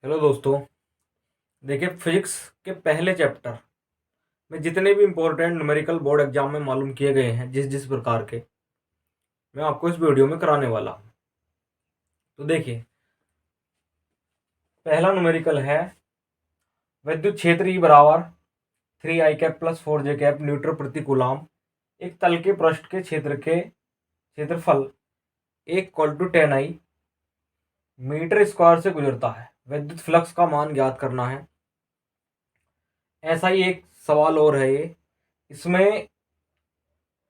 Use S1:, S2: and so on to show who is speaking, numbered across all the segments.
S1: Hello दोस्तों। देखिए, physics के पहले चैप्टर में जितने भी इम्पोर्टेंट न्यूमेरिकल बोर्ड एग्जाम में मालूम किए गए हैं जिस जिस प्रकार के, मैं आपको इस वीडियो में कराने वाला हूँ। तो देखिए, पहला न्यूमेरिकल है विद्युत क्षेत्र ई बराबर 3 i cap plus 4j cap Newton प्रति कूलाम एक तल के पृष्ठ के क्षेत्रफल 1 = 10 i मीटर स्क्वायर से गुजरता है। विद्युत फ्लक्स का मान ज्ञात करना है। ऐसा ही एक सवाल और है ये। इसमें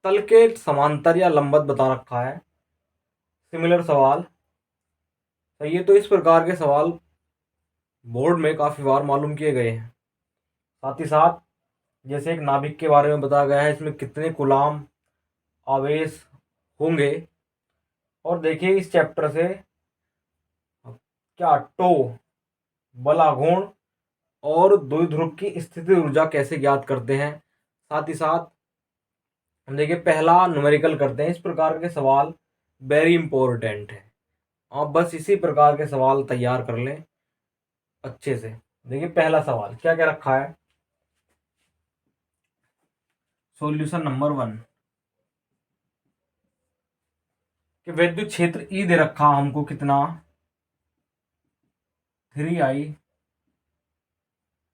S1: तल के समांतर या लंबवत बता रखा है। सिमिलर सवाल सही है। तो इस प्रकार के सवाल बोर्ड में काफ़ी बार मालूम किए गए हैं। साथ ही साथ जैसे एक नाभिक के बारे में बताया गया है, इसमें कितने कूलाम आवेश होंगे। और देखिए, इस चैप्टर से क्या टो बल आघूर्ण और द्विध्रुव की स्थिति ऊर्जा कैसे ज्ञात करते हैं। साथ ही साथ हम देखिए पहला न्यूमेरिकल करते हैं। इस प्रकार के सवाल वेरी इंपॉर्टेंट है। आप बस इसी प्रकार के सवाल तैयार कर लें अच्छे से। देखिए, पहला सवाल क्या क्या रखा है। सॉल्यूशन नंबर 1 कि विद्युत क्षेत्र ई दे रखा हमको कितना 3i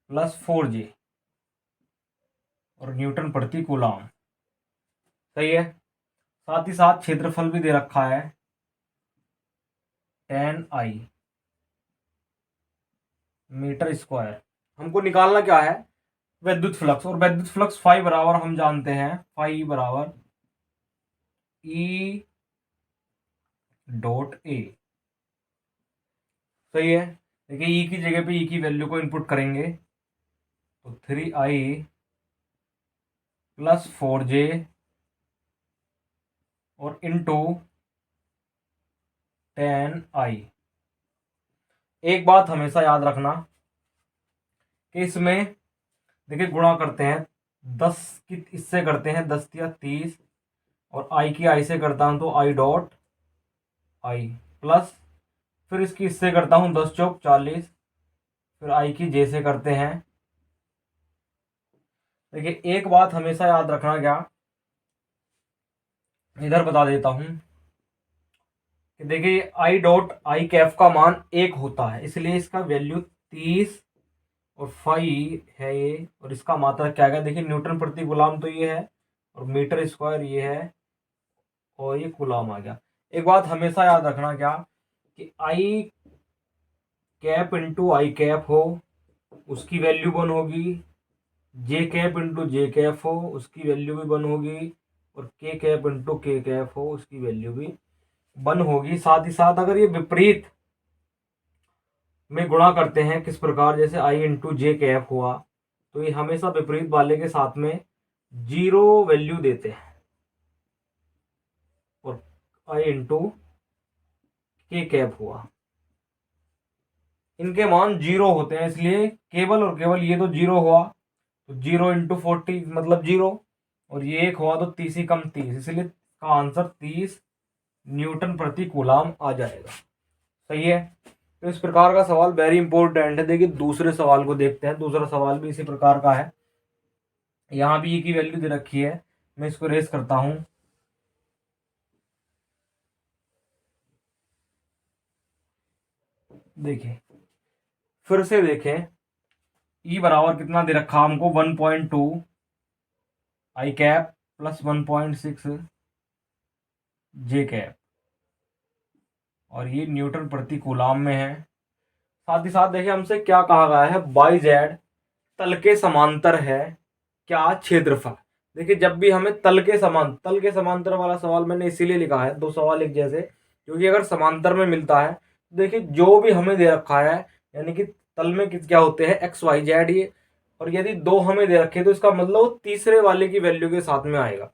S1: + 4j और न्यूटन प्रति कूलाम। सही है। साथ ही साथ क्षेत्रफल भी दे रखा है 10i मीटर स्क्वायर। हमको निकालना क्या है, विद्युत फ्लक्स। और विद्युत फ्लक्स फाई बराबर हम जानते हैं, फाई बराबर E.A। सही है। देखिए, ई की जगह पे ई की वैल्यू को इनपुट करेंगे तो 3i + 4j और इंटू 10i। एक बात हमेशा याद रखना कि इसमें देखिए गुणा करते हैं 10 की इससे करते हैं 10 या 30 और आई की आई से करता हूं तो i.i प्लस फिर इसकी इससे करता हूं 10 चौक 40 फिर आई की जे से करते हैं। देखिए, एक बात हमेशा याद रखना, क्या इधर बता देता हूं कि देखिए i.i का मान 1 होता है, इसलिए इसका वैल्यू 30 और फाई है ये। और इसका मात्रा क्या है, देखिए न्यूटन प्रति गुलाम तो ये है और मीटर स्क्वायर ये है और ये गुलाम आ गया। एक बात हमेशा याद रखना, क्या कि आई कैप इंटू आई कैप हो उसकी वैल्यू 1 होगी, जे कैप इंटू जे कैप हो उसकी वैल्यू भी 1 होगी और के कैप इंटू के कैप हो उसकी वैल्यू भी 1 होगी। साथ ही साथ अगर ये विपरीत में गुणा करते हैं किस प्रकार, जैसे आई इंटू जे कैप हुआ तो ये हमेशा विपरीत वाले के साथ में 0 वैल्यू देते हैं और आई इंटू के कैप हुआ इनके मान 0 होते हैं, इसलिए केवल और केवल ये तो 0 हुआ तो 0 × 40 मतलब 0 और ये 1 हुआ तो 30 ही कम 30, इसलिए का आंसर 30 न्यूटन प्रति कूलाम आ जाएगा। सही है। तो इस प्रकार का सवाल वेरी इंपॉर्टेंट है। देखिए, दूसरे सवाल को देखते हैं। दूसरा सवाल भी इसी प्रकार का है। यहाँ भी ये की वैल्यू दे रखी है, मैं इसको रेस करता हूं। देखिए, फिर से देखें, ई बराबर कितना दे रखा हमको 1.2 आई कैप प्लस 1.6 जे कैप और ये न्यूटन प्रति कूलाम में है। साथ ही साथ देखिए हमसे क्या कहा गया है, बाई जेड तल के समांतर है क्या क्षेत्रफल। देखिए, जब भी हमें तल के समांतर वाला सवाल मैंने इसीलिए लिखा है, दो सवाल एक जैसे, क्योंकि अगर समांतर में मिलता है तो देखिए जो भी हमें दे रखा है, यानी कि तल में क्या होते हैं एक्स वाई जेड ये, और यदि दो हमें दे रखे तो इसका मतलब वो तीसरे वाले की वैल्यू के साथ में आएगा।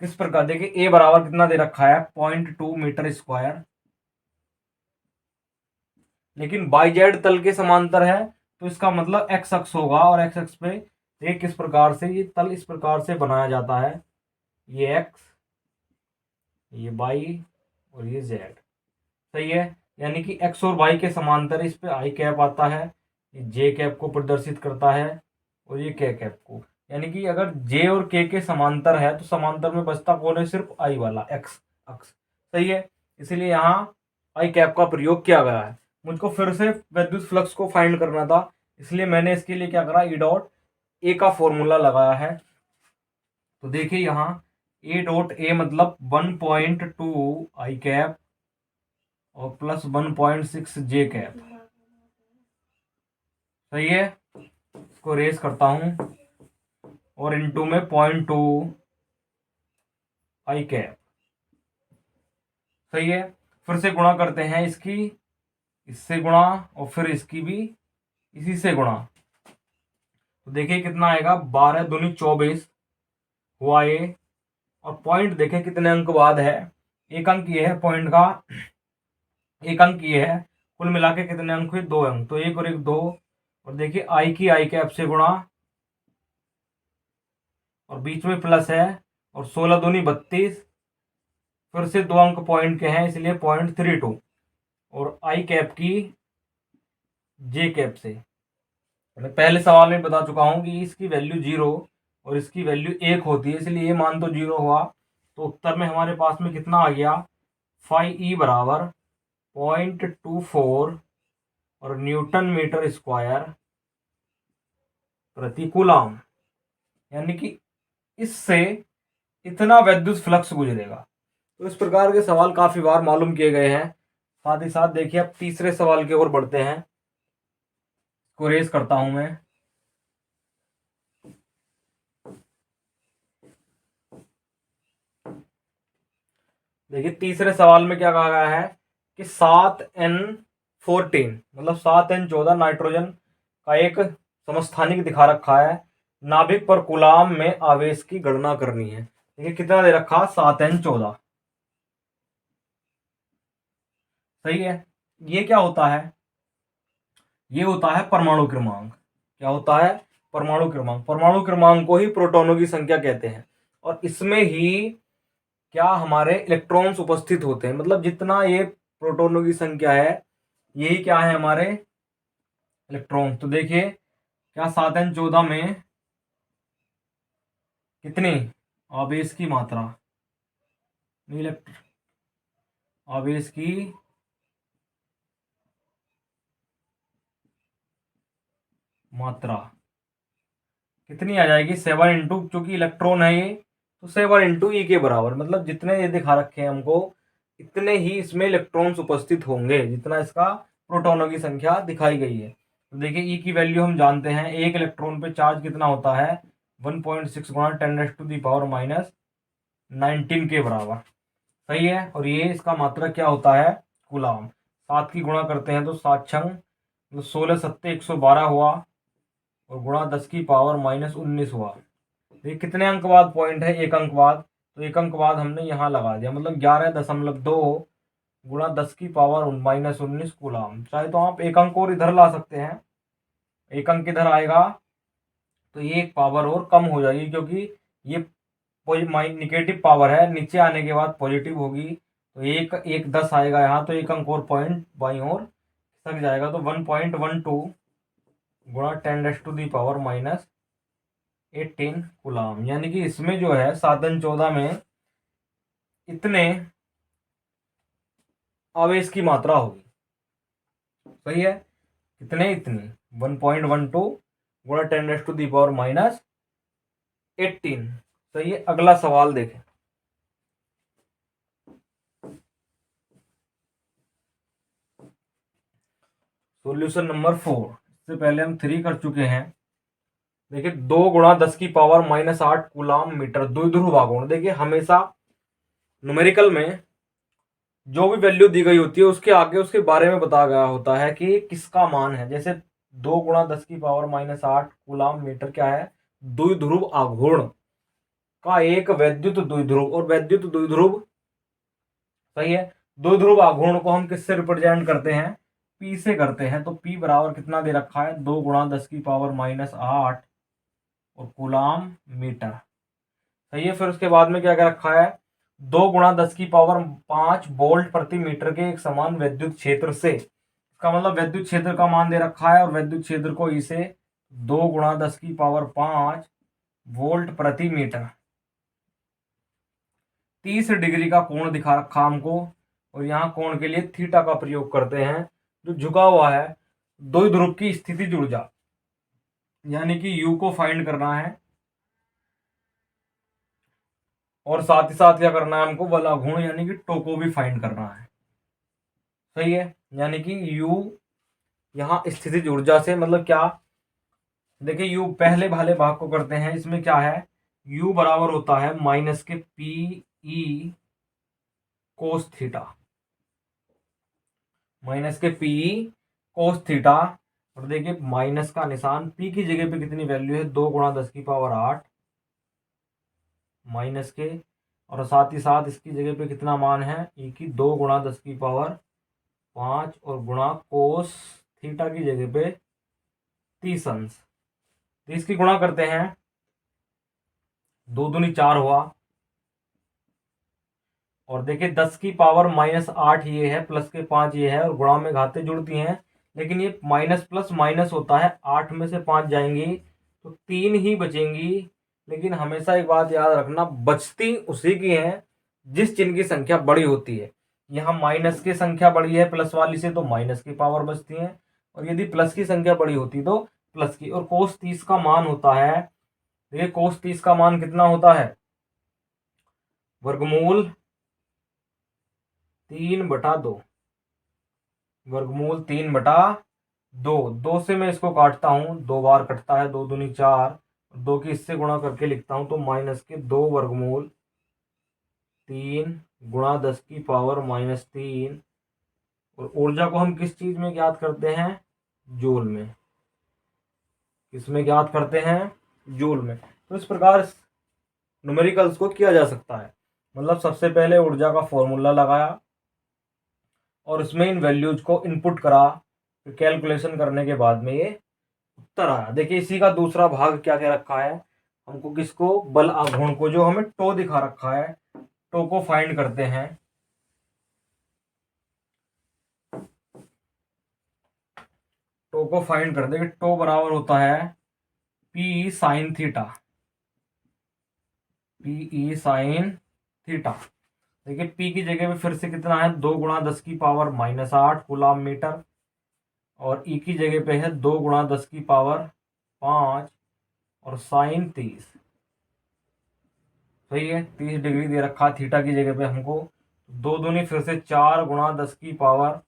S1: किस प्रकार, देखिए ए बराबर कितना दे रखा है 0.2 मीटर स्क्वायर, लेकिन बाई जेड तल के समांतर है तो इसका मतलब एक्स अक्ष होगा और एक्स अक्ष पे एक किस प्रकार से ये तल इस प्रकार से बनाया जाता है, ये एक्स ये बाई और ये जेड। सही है। यानी कि एक्स और वाई के समांतर इस पे आई कैप आता है, ये जे कैप को प्रदर्शित करता है और ये के कैप को। यानी कि अगर जे और के समांतर है तो समांतर में बचता कौन है, सिर्फ आई वाला एक्स अक्ष। सही है, इसीलिए यहाँ आई कैप का प्रयोग किया गया है। मुझको फिर से विद्युत फ्लक्स को फाइंड करना था, इसलिए मैंने इसके लिए क्या करा, ई डॉट ए का फॉर्मूला लगाया है। तो देखिए यहाँ ए डॉट ए मतलब 1.2 आई कैप और प्लस 1.6 जे कैप। सही है, इसको रेस करता हूं और इनटू में 0.2 आई कैप। सही है, फिर से गुणा करते हैं, इसकी इससे गुणा और फिर इसकी भी इसी से गुणा। तो देखिए कितना आएगा, 12 दूनी 24 हुआ ये। और पॉइंट देखें कितने अंक बाद है, एक अंक ये है पॉइंट का, एक अंक ये है, कुल मिला के कितने अंक हुए, 2 अंक। तो एक और एक 2, और देखिए आई की आई कैप से गुणा और बीच में प्लस है, और 16 दूनी 32, फिर से 2 अंक पॉइंट के हैं इसलिए 0.32, और आई कैप की जे कैप से। मैं पहले सवाल में बता चुका हूं कि इसकी वैल्यू 0 और इसकी वैल्यू 1 होती है, इसलिए ये मान तो 0 हुआ। तो उत्तर में हमारे पास में कितना आ गया, फाई ई बराबर 0.24 और न्यूटन मीटर स्क्वायर प्रति कूलम। यानी कि इससे इतना विद्युत फ्लक्स गुजरेगा। तो इस प्रकार के सवाल काफी बार मालूम किए गए हैं। साथ ही साथ देखिए अब तीसरे सवाल की ओर बढ़ते हैं, को रेस करता हूं मैं। देखिए तीसरे सवाल में क्या कहा गया है कि 7n14 मतलब 7n14 नाइट्रोजन का एक समस्थानिक दिखा रखा है, नाभिक पर कूलाम में आवेश की गणना करनी है। देखिए कितना दे रखा, 7n14। सही है, ये क्या होता है, ये होता है परमाणु क्रमांक। क्या होता है, परमाणु क्रमांक। परमाणु क्रमांक को ही प्रोटॉनों की संख्या कहते हैं, और इसमें ही क्या हमारे इलेक्ट्रॉन्स उपस्थित होते हैं, मतलब जितना ये प्रोटॉनों की संख्या है यही क्या है, हमारे इलेक्ट्रॉन। तो देखिए क्या 7n14 में कितनी आवेश की मात्रा, आवेश की मात्रा कितनी आ जाएगी, 7 इंटू, चूंकि इलेक्ट्रॉन है ये तो 7 इंटू ई के बराबर, मतलब जितने ये दिखा रखे हैं हमको इतने ही इसमें इलेक्ट्रॉन्स उपस्थित होंगे जितना इसका प्रोटॉनों की संख्या दिखाई गई है। तो देखिए ई की वैल्यू हम जानते हैं, एक इलेक्ट्रॉन पे चार्ज कितना होता है, 1.6 गुणा 10⁻⁹ के बराबर। सही है, और ये इसका मात्रक क्या होता है, कूलाम। 7 की गुणा करते हैं तो 7 छंग 16 सत्ते 112 हुआ, और गुणा 10⁻⁻19 हुआ। ये कितने अंक बाद पॉइंट है, एक अंक बाद, तो एक अंक बाद हमने यहाँ लगा दिया, मतलब 11.2 गुणा 10⁻⁻19 कूलाम। चाहे तो आप एक अंक और इधर ला सकते हैं, एक अंक इधर आएगा तो ये एक पावर और कम हो जाएगी, क्योंकि ये निगेटिव पावर है, नीचे आने के बाद पॉजिटिव होगी। तो एक एक 10 आएगा यहाँ, तो एक अंक और पॉइंट बाई और सक जाएगा, तो 1.12 गुणा 10⁻⁻18 कूलाम। यानी कि इसमें जो है 7n14 में इतने आवेश की मात्रा होगी। सही है, कितने, इतनी 1.12 गुणा 10⁻⁻18। सही है, अगला सवाल देखें। सॉल्यूशन नंबर 4, इससे पहले हम 3 कर चुके हैं। देखिए 2 गुणा 10⁻⁻8 कूलाम मीटर द्विध्रुव आघूर्ण। देखिए हमेशा न्यूमेरिकल में जो भी वैल्यू दी गई होती है उसके आगे उसके बारे में बताया गया होता है कि किसका मान है। जैसे 2 गुणा 10⁻⁻8 कूलाम मीटर क्या है, द्विध्रुव आघूर्ण का एक वैद्युत द्विध्रुव, और वैद्युत द्विध्रुव, सही है, द्विध्रुव आघूर्ण को हम किससे रिप्रेजेंट करते हैं, पी से करते हैं। तो पी बराबर कितना दे रखा है, 2 गुणा 10⁻⁻8 और कूलाम मीटर। सही है, फिर उसके बाद में क्या क्या रखा है, 2 गुणा 10⁵ वोल्ट प्रति मीटर के एक समान विद्युत क्षेत्र से। इसका मतलब विद्युत क्षेत्र का मान दे रखा है और विद्युत क्षेत्र को इसे 2 गुणा 10⁵ वोल्ट प्रति मीटर 30 डिग्री का कोण दिखा रखा हमको, और यहाँ कोण के लिए थीटा का प्रयोग करते हैं। जो झुका हुआ है द्विध्रुव की स्थिति ऊर्जा यानी कि U को फाइंड करना है, और साथ ही साथ क्या करना है हमको, बल आघूर्ण यानी कि टो को भी फाइंड करना है। सही है, यानी कि U यहाँ स्थितिज ऊर्जा से मतलब क्या, देखिए U पहले वाले भाग को करते हैं। इसमें क्या है, U बराबर होता है माइनस के PE कोस थीटा, माइनस के PE कोस थीटा। और देखिए माइनस का निशान, P की जगह पे कितनी वैल्यू है, 2 गुणा 10⁸ माइनस के, और साथ ही साथ इसकी जगह पे कितना मान है, E की 2 गुणा 10⁵ और गुणा कोस थीटा की जगह पे 30 अंश। तो इसकी गुणा करते हैं, 2 दूनी 4 हुआ, और देखिए 10⁻⁻8 ये है, प्लस के 5 ये है, और गुणा में घातें जुड़ती हैं, लेकिन ये माइनस प्लस माइनस होता है। 8 में से 5 जाएंगी तो 3 ही बचेंगी। लेकिन हमेशा एक बात याद रखना, बचती उसी की है जिस चिन्ह की संख्या बड़ी होती है। यहाँ माइनस की संख्या बड़ी है प्लस वाली से, तो माइनस की पावर बचती है, और यदि प्लस की संख्या बड़ी होती तो प्लस की। और कोस 30 का मान होता है, देखिए कोस 30 का मान कितना होता है, वर्गमूल 3/2, वर्गमूल 3/2। 2 से मैं इसको काटता हूं, 2 बार कटता है, 2 दूनी 4, 2 की इससे गुणा करके लिखता हूं, तो माइनस के 2 वर्गमूल 3 गुणा 10⁻³ और ऊर्जा को हम किस चीज में ज्ञात करते हैं, जूल में। किसमें ज्ञात करते हैं, जूल में। तो इस प्रकार न्यूमेरिकल्स को किया जा सकता है। मतलब सबसे पहले ऊर्जा का फॉर्मूला लगाया और उसमें इन वैल्यूज को इनपुट करा, फिर कैलकुलेशन करने के बाद में ये उत्तर आया। देखिए इसी का दूसरा भाग क्या क्या रखा है हमको, किसको, बल आघूर्ण को, जो हमें टो दिखा रखा है, टो को फाइंड करते हैं। टो को फाइंड कर देंगे, टो बराबर होता है P sine theta, PE sine theta. देखिए P की जगह पे फिर से कितना है, 2 गुणा 10⁻⁻8 कूलाम मीटर, और E की जगह पे है 2 गुणा 10⁵ और साइन 30। सही है, 30 डिग्री दे रखा थीटा की जगह पे हमको। 2 दूनी फिर से 4 गुणा 10⁻³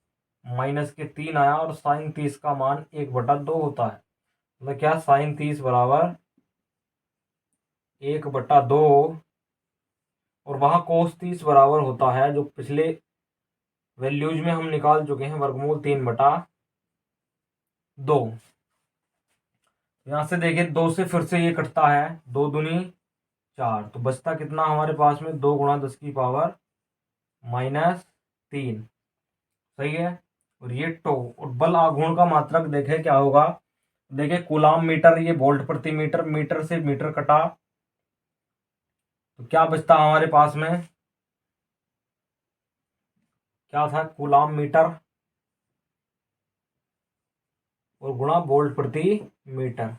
S1: आया, और साइन 30 का मान 1/2 होता है। मतलब क्या, साइन 30 बराबर 1/2, और वहां कोस 30 बराबर होता है, जो पिछले वैल्यूज में हम निकाल चुके हैं, वर्गमूल 3/2। यहां से देखिए 2 से फिर से ये कटता है, 2 दूनी 4, तो बचता कितना हमारे पास में, 2 गुणा 10⁻³ सही है। और ये टो, और बल आघूर्ण का मात्रक देखे क्या होगा, देखिए कूलाम मीटर, ये वोल्ट प्रति मीटर, मीटर से मीटर कटा, तो क्या बचता हमारे पास में, क्या था, कूलाम मीटर और गुणा वोल्ट प्रति मीटर।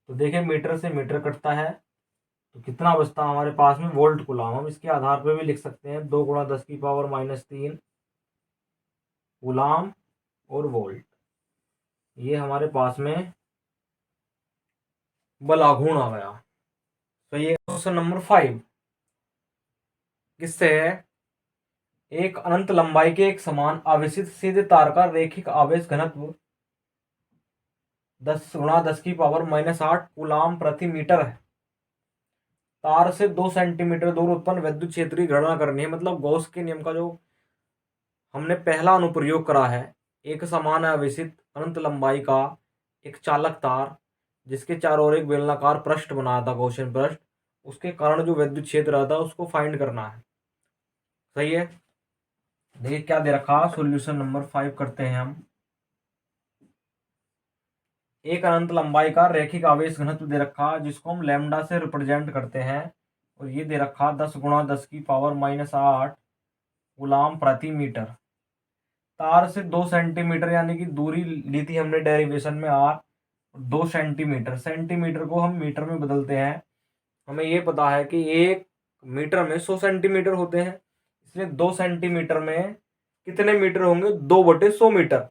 S1: तो देखिए मीटर से मीटर कटता है, तो कितना बचता हमारे पास में, वोल्ट कूलाम। हम इसके आधार पर भी लिख सकते हैं, 2 गुणा 10⁻³ कूलाम और वोल्ट। ये हमारे पास में बल आघूर्ण आ गया। तो ये क्वेश्चन नंबर 5 किससे है, एक अनंत लंबाई के एक समान आवेशित सीधे तार का रैखिक आवेश घनत्व 10 गुणा 10⁻⁻8 कूलाम प्रति मीटर है। तार से 2 सेंटीमीटर दूर उत्पन्न विद्युत क्षेत्र की गणना करनी है। मतलब गॉस के नियम का जो हमने पहला अनुप्रयोग करा है, एक समान आवेशित अनंत लंबाई का एक चालक तार, जिसके चारों ओर एक बेलनाकार पृष्ठ बनाया था, गॉसियन पृष्ठ, उसके कारण जो विद्युत क्षेत्र आता है उसको फाइंड करना है। सही है, देखिए क्या दे रखा, सॉल्यूशन नंबर 5 करते हैं हम। एक अनंत लंबाई का रैखिक आवेश घनत्व दे रखा, जिसको हम लैम्डा से रिप्रेजेंट करते हैं, और ये दे रखा 10 गुणा 10⁻⁻8 कूलाम प्रति मीटर। तार से 2 सेंटीमीटर यानी कि दूरी ली थी हमने डेरिवेशन में आर, 2 सेंटीमीटर। सेंटीमीटर को हम मीटर में बदलते हैं। हमें ये पता है कि 1 मीटर में 100 सेंटीमीटर होते हैं, इसलिए 2 सेंटीमीटर में कितने मीटर होंगे? 2/100 मीटर।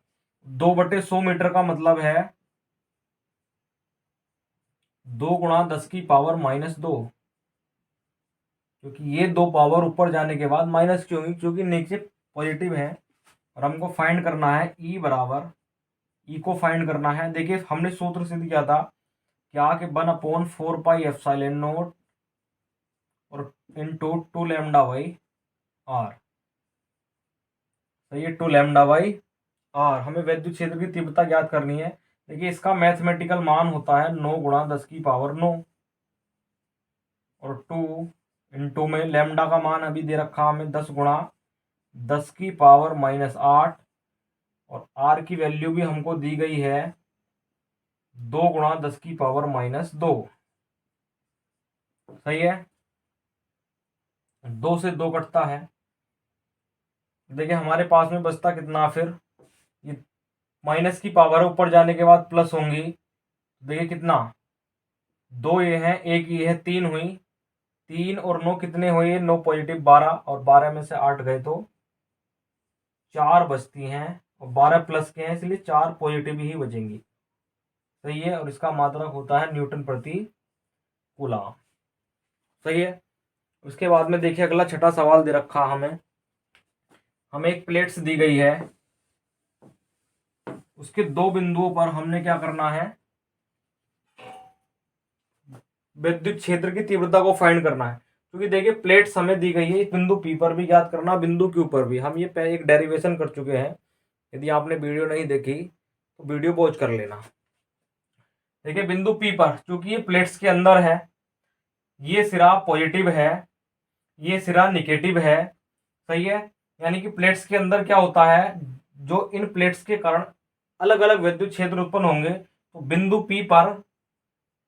S1: 2/100 मीटर का मतलब है 2 गुणा 10⁻², क्योंकि ये 2 पावर ऊपर जाने के बाद माइनस की होगी, क्योंकि नीचे पॉजिटिव है। और हमको फाइंड करना है ई बराबर, ई को फाइंड करना है। देखिए हमने सूत्र सिद्ध किया था क्या कि 1/4πε0 और इंटू 2λ/r। सही है, 2λ/r। हमें विद्युत क्षेत्र की तीव्रता ज्ञात करनी है। देखिए इसका मैथमेटिकल मान होता है 9 गुणा 10⁻9 और 2 इंटू में लैम्डा का मान अभी दे रखा हमें 10 गुणा 10⁻⁻8 और आर की वैल्यू भी हमको दी गई है 2 गुणा 10⁻²। सही है, 2 से 2 कटता है। देखिए हमारे पास में बचता कितना? फिर ये माइनस की पावर ऊपर जाने के बाद प्लस होंगी। देखिए कितना, 2 ये हैं, 1 ये है, 3 हुई। 3 और 9 कितने हुए? 9 पॉजिटिव 12, और 12 में से 8 गए तो 4 बचती हैं, और 12 प्लस के हैं इसलिए 4 पॉजिटिव ही बचेंगी। सही है, और इसका मात्रक होता है न्यूटन प्रति कूलम। सही है। उसके बाद में देखिए अगला छठा सवाल दे रखा हमें एक प्लेट्स दी गई है, उसके 2 बिंदुओं पर हमने क्या करना है? विद्युत क्षेत्र की तीव्रता को फाइंड करना है। क्योंकि देखिए प्लेट्स हमें दी गई है, इस बिंदु पी पर भी ज्ञात करना, बिंदु क्यू पर भी। हम ये एक डेरिवेशन कर चुके हैं, यदि आपने वीडियो नहीं देखी तो वीडियो पॉज कर लेना। देखिए बिंदु पी पर, चूंकि ये प्लेट्स के अंदर है, ये सिरा पॉजिटिव है, ये सिरा निगेटिव है। सही है, यानी कि प्लेट्स के अंदर क्या होता है, जो इन प्लेट्स के कारण अलग अलग विद्युत क्षेत्र उत्पन्न होंगे। तो बिंदु पी पर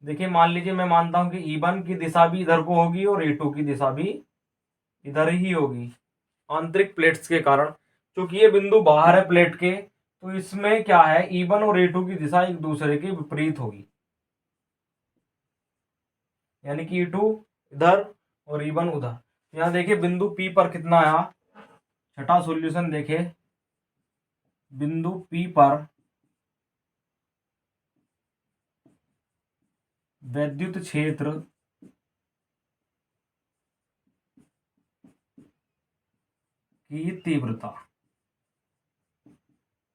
S1: देखिए मान लीजिए मैं मानता हूं कि E1 की दिशा भी इधर को होगी और E2 की दिशा भी इधर ही होगी, आंतरिक प्लेट्स के कारण। क्योंकि ये बिंदु बाहर है प्लेट के, तो इसमें क्या है, E1 और E2 की दिशा एक दूसरे के विपरीत होगी, यानी कि E2 इधर और E1 उधर। यहाँ देखिए बिंदु P पर कितना आया? छठा सॉल्यूशन देखे, बिंदु P पर विद्युत क्षेत्र की तीव्रता।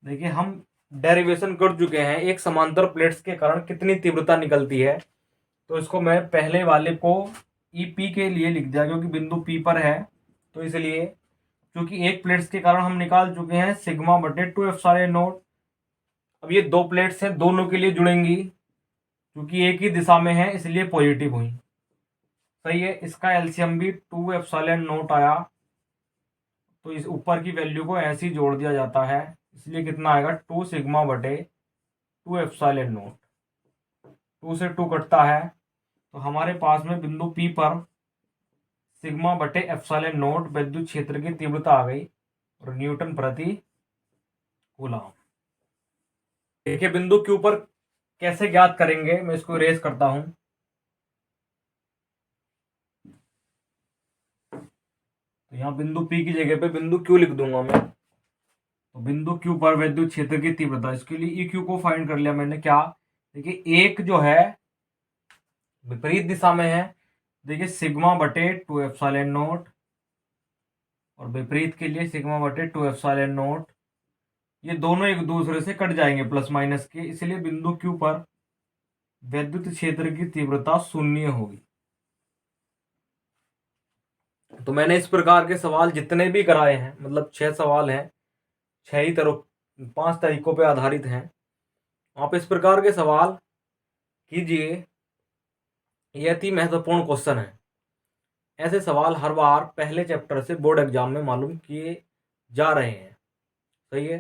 S1: देखिए हम डेरिवेशन कर चुके हैं एक समांतर प्लेट्स के कारण कितनी तीव्रता निकलती है। तो इसको मैं पहले वाले को EP के लिए लिख दिया, क्योंकि बिंदु P पर है, तो इसलिए क्योंकि एक प्लेट्स के कारण हम निकाल चुके हैं σ/2ε0। अब ये 2 प्लेट्स हैं, दोनों के लिए जुड़ेंगी, क्योंकि एक ही दिशा में है इसलिए पॉजिटिव हुई। सही है, इसका एलसीएम भी 2ε0 आया, तो इस ऊपर की वैल्यू को ऐसे ही जोड़ दिया जाता है, इसलिए कितना आएगा 2σ/2ε0। 2 से 2 कटता है, तो हमारे पास में बिंदु P पर σ/ε0 विद्युत क्षेत्र की तीव्रता आ गई, और न्यूटन प्रति कूलम। देखिए बिंदु Q पर कैसे ज्ञात करेंगे, मैं इसको इरेज करता हूं। तो यहाँ बिंदु P की जगह पे बिंदु Q लिख दूंगा मैं। तो बिंदु Q पर विद्युत क्षेत्र की तीव्रता, इसके लिए EQ को फाइंड कर लिया मैंने। क्या? देखिए एक जो है विपरीत दिशा में है, देखिए σ/2ε0, और विपरीत के लिए σ/2ε0। ये दोनों एक दूसरे से कट जाएंगे प्लस माइनस के, इसलिए बिंदु Q पर विद्युत क्षेत्र की तीव्रता 0 होगी। तो मैंने इस प्रकार के सवाल जितने भी कराए हैं, मतलब 6 सवाल हैं, 6 ही 5 तरीकों पे आधारित हैं। आप इस प्रकार के सवाल कीजिए, ये अति महत्वपूर्ण क्वेश्चन है। ऐसे सवाल हर बार पहले चैप्टर से बोर्ड एग्जाम में मालूम किए जा रहे हैं। सही है।